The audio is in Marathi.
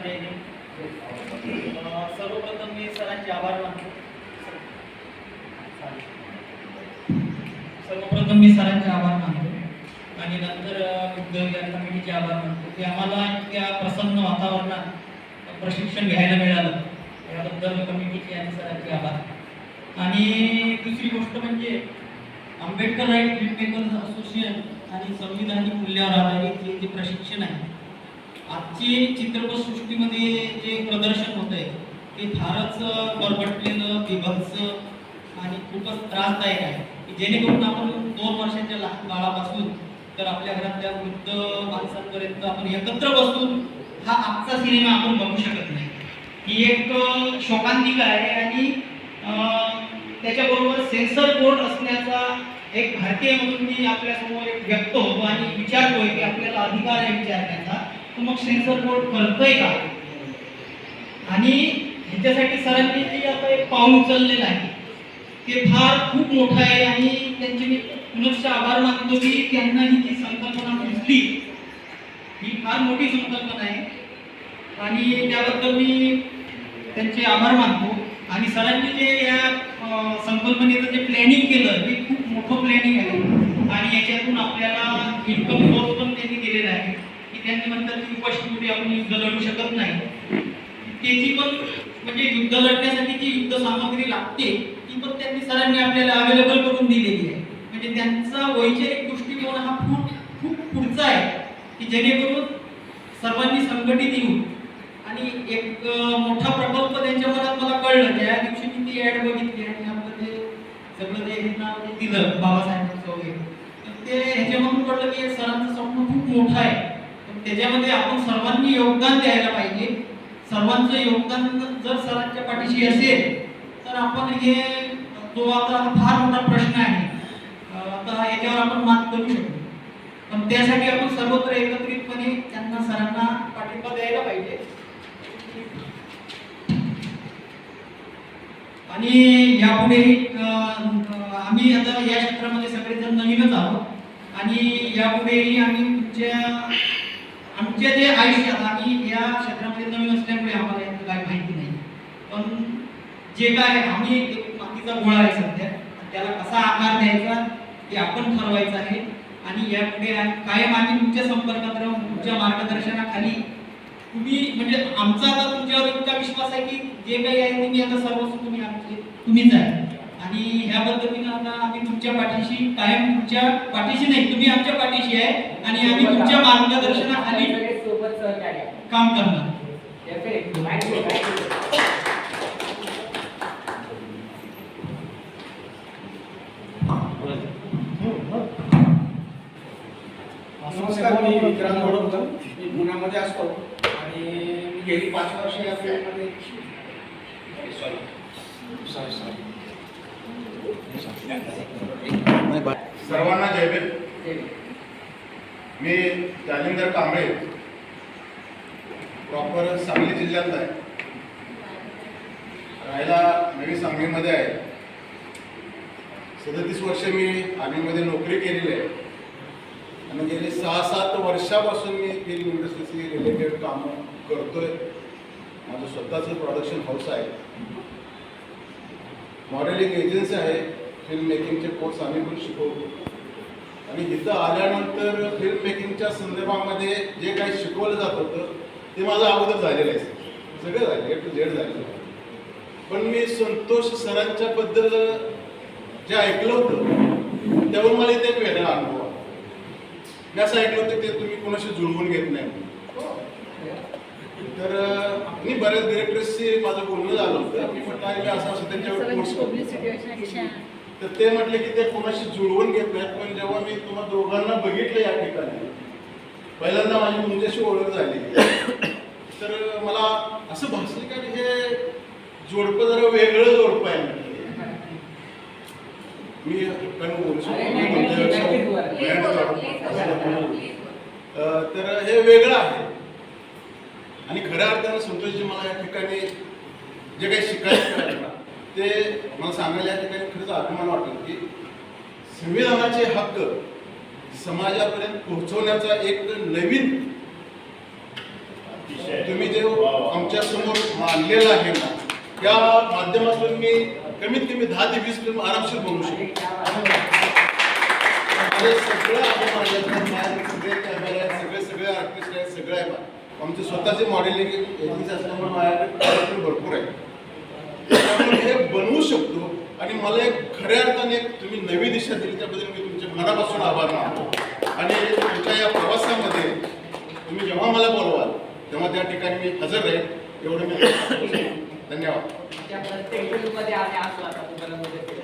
जय हिंद. सर्वप्रथम मी सरांचे आभार मानतो. सर्वप्रथम मी सरांचे आभार मानतो आणि नंतर विद्यार्थी कमिटीचे आभार मानतो की आम्हाला इतक्या प्रसन्न वातावरणात प्रशिक्षण घ्यायला मिळालं, याबद्दल कमिटीचे आणि सरांचे आभार. आणि दुसरी गोष्ट म्हणजे आंबेडकर राईट फिल्ममेकर्स असोसिएशन आणि संविधानिक मूल्यावर आधारित जे प्रशिक्षण आहे, आजची चित्रपटसृष्टीमध्ये जे प्रदर्शन होत आहे ते फारच बरबटलेलं, बिभत्स आणि खूपच त्रासदायक आहे. जेणेकरून आपण 2 वर्षाच्या लहान बाळापासून तर आपल्या घरातल्या वृद्ध माणसांपर्यंत आपण एकत्र बसून हा आजचा सिनेमा आपण बघू शकत नाही. ही एक शोकांतिका आहे आणि त्याच्याबरोबर सेन्सर बोर्ड असण्याचा एक भारतीय म्हणून मी आपल्यासमोर एक व्यक्त होतो आणि विचारतोय की आपल्याला अधिकार आहे विचारण्याचा, तर मग सेन्सर बोर्ड करतोय का? आणि ह्याच्यासाठी सरांनी जे आता एक पाऊल उचललेलं आहे ते फार खूप मोठं आहे आणि त्यांचे मी पुनश्च आभार मानतो की त्यांना ही जी संकल्पना सुचली ही फार मोठी संकल्पना आहे आणि त्याबद्दल मी त्यांचे आभार मानतो. आणि सरांनी जे या संकल्पनेचं जे प्लॅनिंग केलं ते खूप मोठं प्लॅनिंग आहे आणि याच्यातून आपल्याला इन्कम सोर्स पण त्यांनी दिलेला आहे की त्यांनी म्हणतात की उपाशीपोटी आपण युद्ध लढू शकत नाही, त्याची पण म्हणजे युद्ध लढण्यासाठी जी युद्ध सामग्री लागते ती पण त्यांनी सरांनी आपल्याला अवेलेबल करून दिलेली आहे. म्हणजे त्यांचा वैचारिक दृष्टिकोन हा खूप पुढचा आहे की जेणेकरून सर्वांनी संघटित येऊन आणि एक मोठा प्रकल्प त्यांच्या मनात मला कळलं ज्या दिवशी मी ती ॲड बघितली आणि आपलं ते सगळं जे नाव दिलं बाबासाहेबांचं वगैरे, तर ते ह्याच्यामधून कळलं की सरांचं स्वप्न खूप मोठं आहे. त्याच्यामध्ये आपण सर्वांनी योगदान द्यायला पाहिजे. सर्वांचं योगदान जर सरांच्या पाठीशी असेल तर आपण हे तो आता फार मोठा प्रश्न आहे, आता याच्यावर आपण मात करू शकतो. पण त्यासाठी आपण सर्वत्र एकत्रितपणे त्यांना सरांना पाठिंबा द्यायला पाहिजे. आणि यापुढे आम्ही आता या क्षेत्रामध्ये सगळेजण नवीनच आहोत आणि यापुढेही आम्ही आमच्या जे आयुष्यात आम्ही या क्षेत्रामध्ये नवीन असल्यामुळे आम्हाला याचं काही माहिती नाही, पण जे काय आम्ही एक मातीचा गोळा आहे सध्या, त्याला कसा आकार द्यायचा ते आपण ठरवायचं आहे. आणि यापुढे कायम आम्ही तुमच्या संपर्कात राहून तुमच्या मार्गदर्शनाखाली तुम्ही म्हणजे आमचा आता तुमच्यावर इतका विश्वास आहे की जे काही आहे तुम्ही आता सर्वस्व तुम्हीच आहे आणि ह्या पद्धतीने आता आम्ही तुमच्या पाठीशी कायम, तुमच्या पाठीशी नाही तुम्ही आमच्या पाठीशी आहे आणि आम्ही तुमच्या मार्गदर्शनाखाली काम करणार. नमस्कार, मी विक्रांत गोडकर. मी पुण्यामध्ये असतो आणि गेली 5 वर्ष या फील्डमध्ये सर्वांना जय भीम. मी जालिंदर कांबळे, प्रॉपर सांगली जिल्ह्यातला आहे, राहायला नवी सांगलीमध्ये आहे. 37 वर्ष मी आर्मीमध्ये नोकरी केलेली आहे आणि गेली 6-7 वर्षापासून मी फिल्म इंडस्ट्रीशी रिलेटेड कामं करतोय. माझं स्वतःचं प्रोडक्शन हाऊस आहे, मॉडेलिंग एजन्सी आहे, फिल्म मेकिंगचे कोर्स आम्ही पण शिकवतो आणि इथं आल्यानंतर फिल्म मेकिंगच्या संदर्भामध्ये जे काही शिकवलं जात होतं ते माझं अगोदर झालेलं आहे, सगळं झालं, A to Z झालेलं. पण मी संतोष सरांच्याबद्दल जे ऐकलं होतं त्यावर मला इथे एक वेगळा अनुभव आला. मी असं ऐकलं होतं ते तुम्ही कोणाशी जुळवून घेत नाही, तर मी बऱ्याच डिरेक्टर्सशी माझं बोलणं झालं होतं. मी म्हटलं मी असं त्यांच्यावर कोर्स करतो, तर ते म्हटले की ते कोणाशी जुळवून घेत नाहीत. पण जेव्हा मी तुम्हा दोघांना बघितलं या ठिकाणी पहिल्यांदा माझी तुमच्याशी ओळख झाली तर मला असं भासलं की हे जोडपं जरा वेगळं जोडपं आहे. मी तर हे वेगळं आहे आणि खऱ्या अर्थानं संतोषजी मला या ठिकाणी जे काही शिकायचं ते मला सांगायला या ठिकाणी खरंच अभिमान वाटेल की संविधानाचे हक्क समाजापर्यंत पोहोचवण्याचा एक नवीन तुम्ही जे तुमच्या समोर मांडलेला आहे ना, त्या माध्यमातून मी कमीत कमी 10 ते 20 फिल्म आरामशीर बनवू शकतो. माझे सगळं माझ्याकडे सगळे कॅमेरे आहेत, सगळे आर्टिस्ट आहेत, सगळं आहे. आमचे स्वतःचे मॉडेलिंग एजन्सी असल्यामुळे माझ्याकडे भरपूर आहे. त्यामुळे हे बनवू शकतो आणि मला एक खऱ्या अर्थाने तुम्ही नवी दिशा दिली त्याबद्दल मी तुमचे मनापासून आभार मानतो. आणि तुमच्या या प्रवासामध्ये तुम्ही जेव्हा मला बोलवाल तेव्हा त्या ठिकाणी मी हजर राहील, एवढं मी धन्यवाद. प्रत्येक फिल्ममध्ये आम्ही असतो आता तुम्हाला मदत केली.